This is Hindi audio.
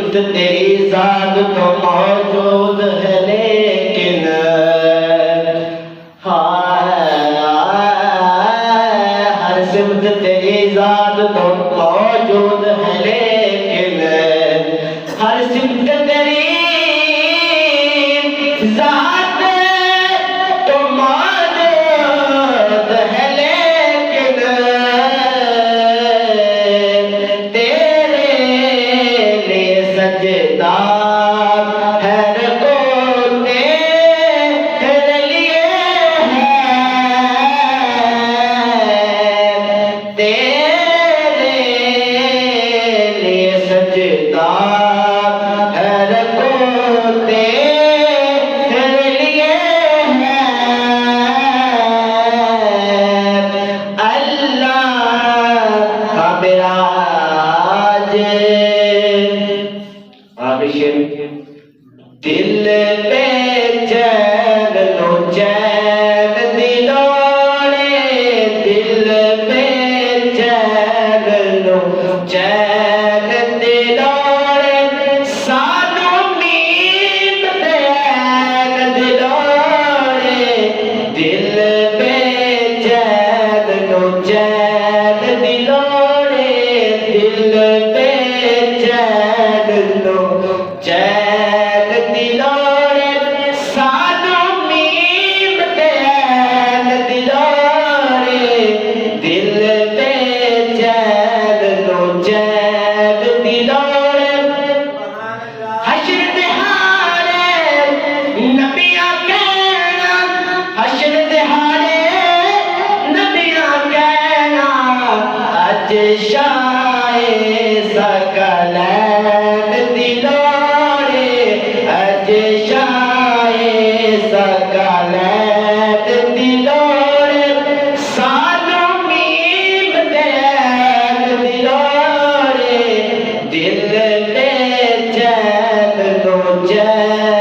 सिमत तेरी ज़ात तो मौजूद है लेकिन हर सिमत तेरी ज़ात तो मौजूद है लेकिन हर सिमत तेरी ज़ात तो मौजूद है लेकिन तेरे लिए सजदा हर को तेरे लिए है, तेरे लिए सजदा हर को तेरे लिए है। अल्लाह का मेरा दिल पे चैन लो चैन दिलोड़े, दिल पे चैन लो चैन दिलोड़े, सानू नींद चैन दिलोड़े, दिल पे चैन लो चैन दिलोड़े, दिल पे चैन लो चैन दिलोड़े, सानू नींद चैन दिलोड़े, दिल पे चैन लो चैन दिलोड़े। हश्र दिहाड़े नबियां कहना, हश्र दिहाड़े नबियां कहना, अज शाए सकलैन दिलोड़े, अज शाए सकलैन दिलोड़े, सानू मीम चैन दिलोड़े, दिल पे चैन लो चैन